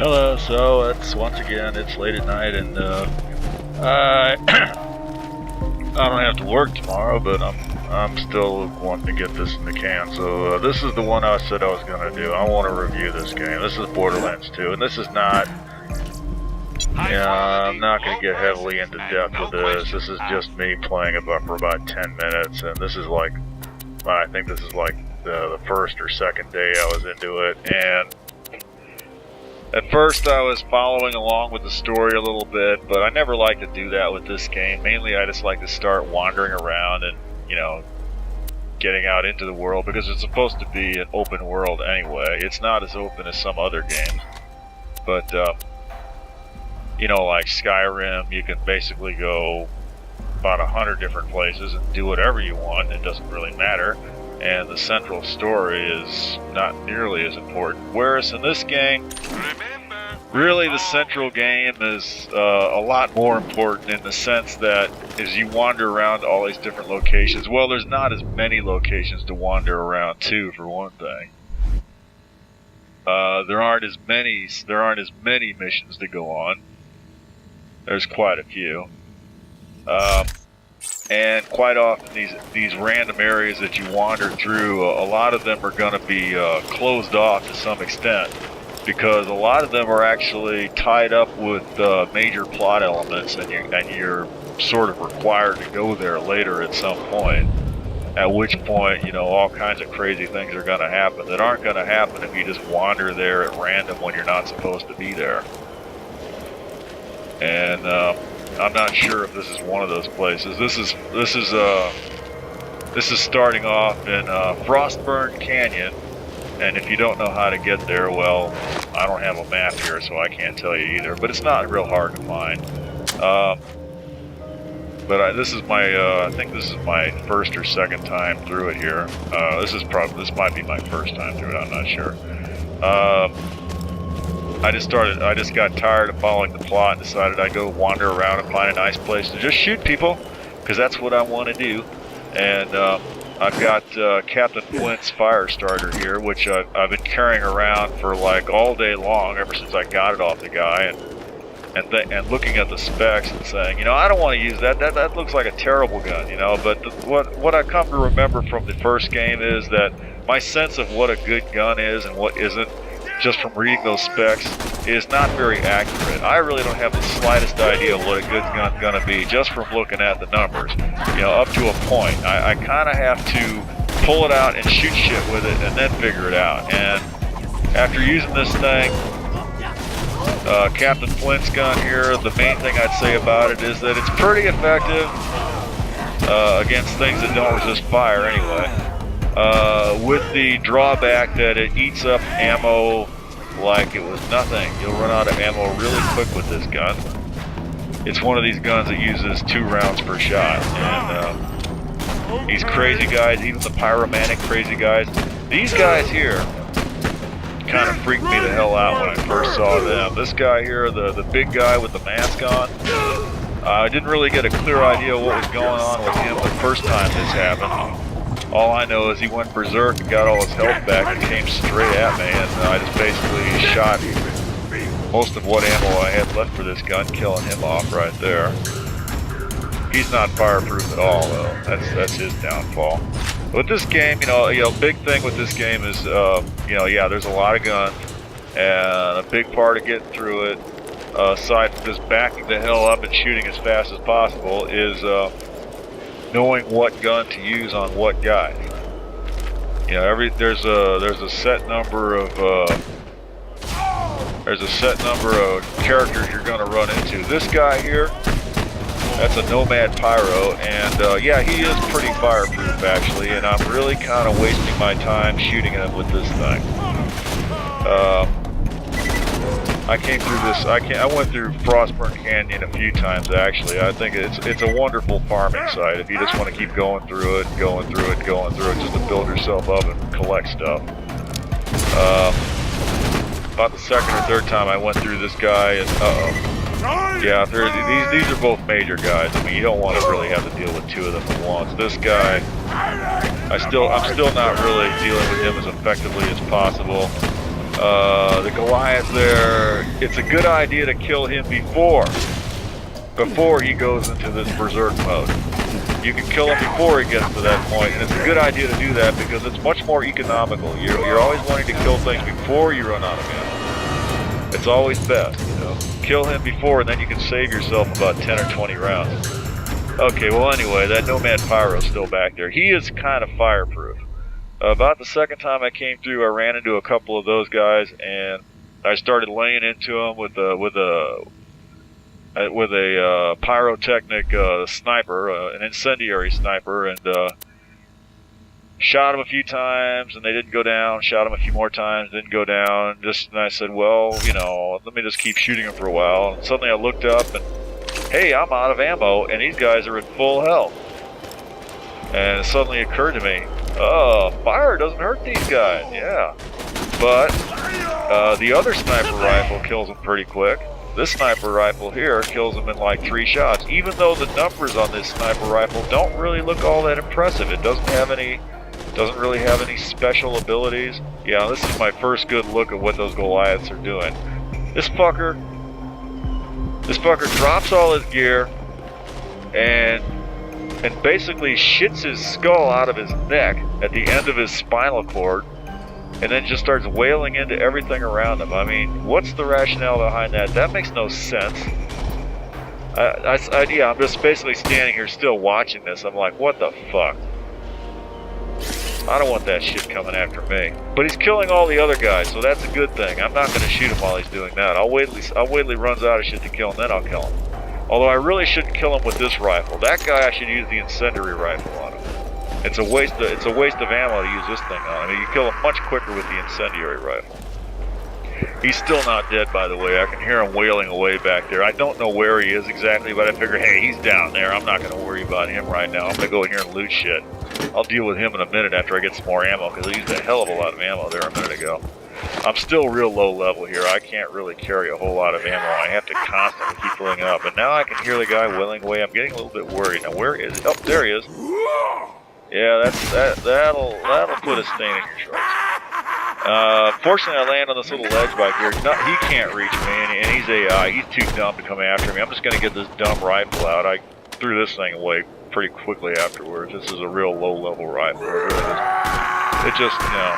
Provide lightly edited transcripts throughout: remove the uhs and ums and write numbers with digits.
Hello, so it's once again, it's late at night and I I don't have to work tomorrow, but I'm still wanting to get this in the can. So this is the one I said I was gonna do. I want to review this game. This is Borderlands 2, and this is not. Yeah, I'm not gonna get heavily into depth with this. This is just me playing it for about 10 minutes, and this is like, I think this is like the first or second day I was into it, and. At first I was following along with the story a little bit, but I never like to do that with this game. Mainly I just like to start wandering around and, you know, getting out into the world, because it's supposed to be an open world anyway. It's not as open as some other games. But, you know, like Skyrim, you can basically go about 100 different places and do whatever you want. It doesn't really matter. And the central story is not nearly as important. Whereas in this game, really the central game is a lot more important, in the sense that as you wander around all these different locations, well, there's not as many locations to wander around too, for one thing. There aren't as many missions to go on. There's quite a few. And quite often these random areas that you wander through, a lot of them are going to be closed off to some extent, because a lot of them are actually tied up with major plot elements, and you're sort of required to go there later at some point. At which point, you know, all kinds of crazy things are going to happen that aren't going to happen if you just wander there at random when you're not supposed to be there. And I'm not sure if this is one of those places. This is starting off in Frostburn Canyon, and if you don't know how to get there, well, I don't have a map here, so I can't tell you either. But it's not real hard to find. This is my I think this is my first or second time through it here. This might be my first time through it. I'm not sure. I just got tired of following the plot and decided I'd go wander around and find a nice place to just shoot people, because that's what I want to do. And I've got Captain Flint's fire starter here, which I've been carrying around for like all day long, ever since I got it off the guy, and looking at the specs and saying, you know, I don't want to use that. That looks like a terrible gun, you know. But what I come to remember from the first game is that my sense of what a good gun is and what isn't, just from reading those specs, is not very accurate. I really don't have the slightest idea what a good gun's gonna be just from looking at the numbers. You know, up to a point. I kind of have to pull it out and shoot shit with it and then figure it out. And after using this thing, Captain Flint's gun here, the main thing I'd say about it is that it's pretty effective against things that don't resist fire anyway. With the drawback that it eats up ammo like it was nothing. You'll run out of ammo really quick with this gun. It's one of these guns that uses 2 rounds per shot. And these crazy guys, even the pyromantic crazy guys, these guys here kind of freaked me the hell out when I first saw them. This guy here, the big guy with the mask on, I didn't really get a clear idea what was going on with him the first time this happened. All I know is he went berserk and got all his health back and came straight at me, and I just basically shot most of what ammo I had left for this gun, killing him off right there. He's not fireproof at all, though. That's his downfall. With this game, you know, big thing with this game is, you know, yeah, there's a lot of guns, and a big part of getting through it, aside from just backing the hell up and shooting as fast as possible, is knowing what gun to use on what guy. You know, there's a set number of characters you're going to run into. This guy here, that's a Nomad Pyro, and yeah, he is pretty fireproof actually, and I'm really kind of wasting my time shooting him with this thing. I came through this. I went through Frostburn Canyon a few times actually. I think it's a wonderful farming site if you just want to keep going through it, just to build yourself up and collect stuff. About the second or third time I went through this guy, and yeah, these are both major guys. I mean, you don't want to really have to deal with 2 of them at once. This guy, I'm still not really dealing with him as effectively as possible. The Goliath there, it's a good idea to kill him before he goes into this berserk mode. You can kill him before he gets to that point, and it's a good idea to do that because it's much more economical. You're always wanting to kill things before you run out of ammo. It's always best, you know. Kill him before, and then you can save yourself about 10 or 20 rounds. Okay, well anyway, that Nomad Pyro's still back there. He is kind of fireproof. About the second time I came through, I ran into a couple of those guys, and I started laying into them with a pyrotechnic sniper, an incendiary sniper, and shot him a few times, and they didn't go down. Shot him a few more times, didn't go down. And I said, well, you know, let me just keep shooting him for a while. And suddenly I looked up, and hey, I'm out of ammo, and these guys are at full health. And it suddenly occurred to me, oh, fire doesn't hurt these guys, yeah. But the other sniper rifle kills them pretty quick. This sniper rifle here kills them in like 3 shots, even though the numbers on this sniper rifle don't really look all that impressive. It doesn't really have any special abilities. Yeah, this is my first good look at what those Goliaths are doing. This fucker drops all his gear and basically shits his skull out of his neck at the end of his spinal cord, and then just starts wailing into everything around him. I mean, what's the rationale behind that? That makes no sense. I'm just basically standing here still watching this. I'm like, what the fuck? I don't want that shit coming after me. But he's killing all the other guys, so that's a good thing. I'm not going to shoot him while he's doing that. I'll wait till he runs out of shit to kill him, then I'll kill him. Although I really shouldn't kill him with this rifle. That guy, I should use the incendiary rifle on him. It's a waste of ammo to use this thing on. I mean, you kill him much quicker with the incendiary rifle. He's still not dead, by the way. I can hear him wailing away back there. I don't know where he is exactly, but I figure, hey, he's down there. I'm not going to worry about him right now. I'm going to go in here and loot shit. I'll deal with him in a minute after I get some more ammo, because I used a hell of a lot of ammo there a minute ago. I'm still real low level here. I can't really carry a whole lot of ammo. I have to constantly keep filling it up. But now I can hear the guy wailing away. I'm getting a little bit worried. Now, where is he? Oh, there he is. Yeah, that'll put a stain in your shorts. Fortunately, I land on this little ledge back here. He can't reach me, and he's AI. He's too dumb to come after me. I'm just going to get this dumb rifle out. I threw this thing away pretty quickly afterwards. This is a real low-level rifle. It just, you know,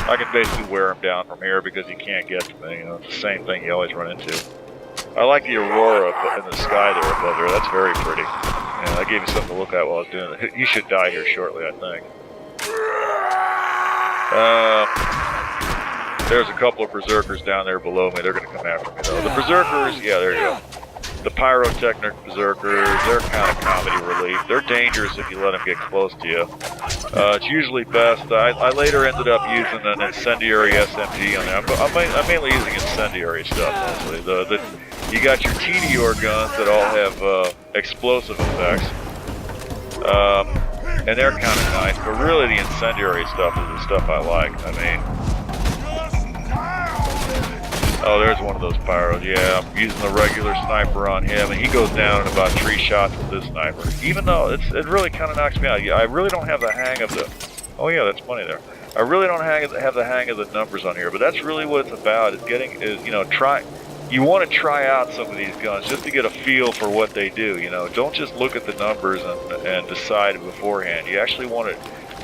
I can basically wear him down from here because he can't get to me. You know, it's the same thing you always run into. I like the aurora in the sky there above there. That's very pretty. Yeah, that gave me something to look at while I was doing it. He should die here shortly, I think. There's a couple of berserkers down there below me. They're going to come after me, though. The berserkers, yeah, there you go. The pyrotechnic berserkers, they're kind of comedy relief. They're dangerous if you let them get close to you. It's usually best. I later ended up using an incendiary SMG on there. I'm mainly using incendiary stuff, mostly. You got your TDR guns that all have explosive effects. And they're kind of nice, but really the incendiary stuff is the stuff I like. I mean... Oh, there's one of those pyros. Yeah, I'm using the regular sniper on him, and he goes down in about 3 shots with this sniper. Even though it really kind of knocks me out. I really don't have the hang of the... Oh yeah, that's money there. I really don't have the hang of the numbers on here, but that's really what it's about. You want to try out some of these guns just to get a feel for what they do. You know, don't just look at the numbers and decide beforehand. You actually want to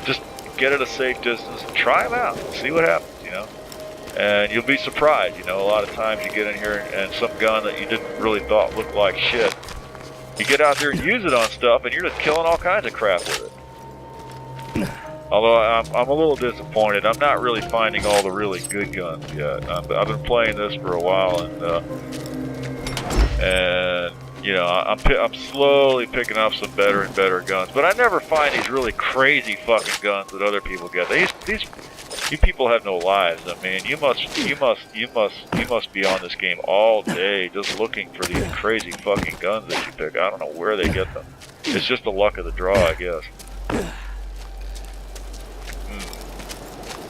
just get at a safe distance and try them out, see what happens. You know. And you'll be surprised, you know, a lot of times you get in here and some gun that you didn't really thought looked like shit, you get out there and use it on stuff and you're just killing all kinds of crap with it. Although I'm a little disappointed. I'm not really finding all the really good guns yet. I've been playing this for a while, and you know, I'm slowly picking up some better and better guns. But I never find these really crazy fucking guns that other people get. You people have no lives. I mean, you must be on this game all day just looking for these crazy fucking guns that you pick. I don't know where they get them. It's just the luck of the draw, I guess.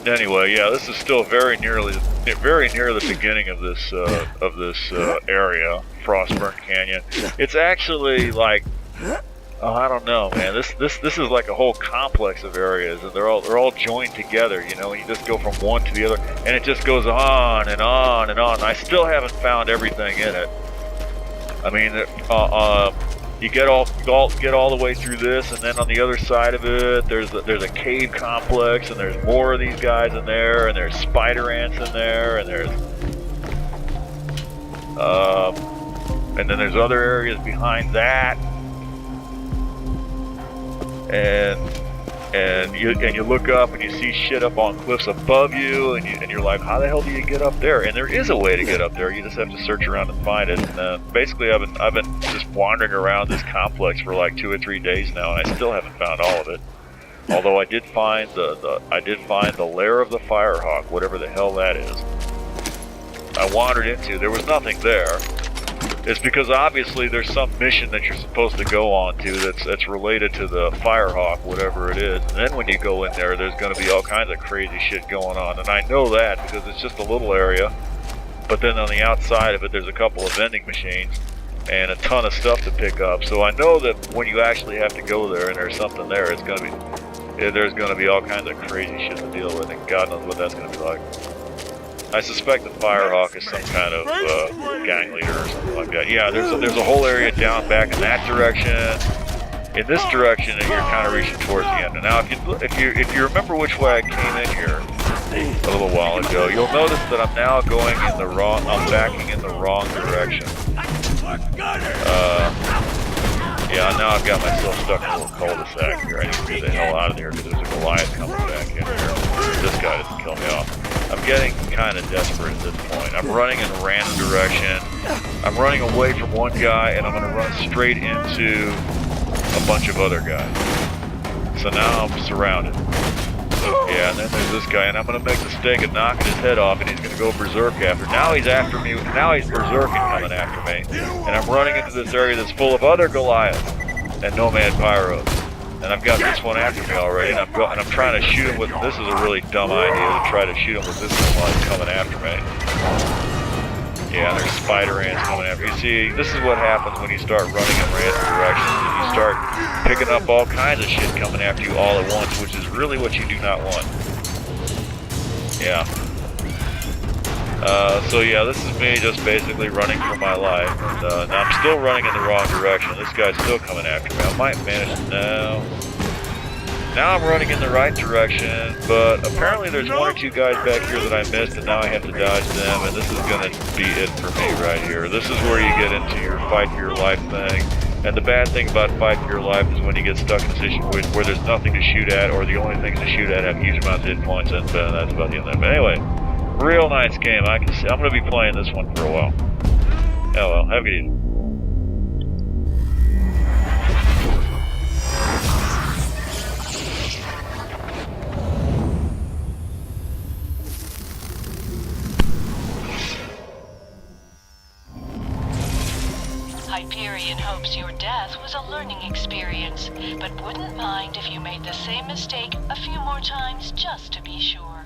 Anyway, yeah, this is still very near the beginning of this area, Frostburn Canyon. It's actually like Oh, I don't know, man. This is like a whole complex of areas, and they're all joined together, you know. And you just go from one to the other, and it just goes on and on and on. I still haven't found everything in it. I mean, you get all the way through this, and then on the other side of it, there's a cave complex, and there's more of these guys in there, and there's spider ants in there, and then there's other areas behind that. And you look up and you see shit up on cliffs above you, and you're like, how the hell do you get up there? And there is a way to get up there. You just have to search around and find it. And basically, I've been just wandering around this complex for like 2 or 3 days now, and I still haven't found all of it. Although I did find the lair of the Firehawk, whatever the hell that is. I wandered into. There was nothing there. It's because obviously there's some mission that you're supposed to go on to that's related to the Firehawk, whatever it is. And then when you go in there, there's going to be all kinds of crazy shit going on. And I know that because it's just a little area. But then on the outside of it, there's a couple of vending machines and a ton of stuff to pick up. So I know that when you actually have to go there and there's something there, there's going to be all kinds of crazy shit to deal with. And God knows what that's going to be like. I suspect the Firehawk is some kind of gang leader or something like that. Yeah, there's a whole area down back in that direction. In this direction, and you're kind of reaching towards the end. And now, if you remember which way I came in here a little while ago, you'll notice that I'm now going in the wrong. I'm backing in the wrong direction. Yeah, now I've got myself stuck in a little cul-de-sac here. I need to get the hell out of here because there's a Goliath coming back in here. This guy doesn't kill me off. I'm getting kind of desperate at this point. I'm running in a random direction. I'm running away from one guy, and I'm going to run straight into a bunch of other guys. So now I'm surrounded. Yeah, and then there's this guy, and I'm going to make the mistake of knocking his head off, and he's going to go berserk after. Now he's after me. Now he's berserking coming after me. And I'm running into this area that's full of other Goliaths and Nomad Pyros. And I've got this one after me already, and I'm trying to shoot him with. This is a really dumb idea to try to shoot him with this one while he's coming after me. Yeah, there's spider ants coming after you. See, this is what happens when you start running in random directions. You start picking up all kinds of shit coming after you all at once, which is really what you do not want. Yeah. So yeah, this is me just basically running for my life. And now I'm still running in the wrong direction. This guy's still coming after me. I might manage to now. Now I'm running in the right direction, but apparently there's 1 or 2 guys back here that I missed, and now I have to dodge them, and this is going to be it for me right here. This is where you get into your fight for your life thing. And the bad thing about fight for your life is when you get stuck in a situation where there's nothing to shoot at, or the only things to shoot at have huge amounts of hit points, and that's about the end of it. But anyway, real nice game. I can see. I'm going to be playing this one for a while. Oh well, have a good evening. Hyperion hopes your death was a learning experience, but wouldn't mind if you made the same mistake a few more times just to be sure.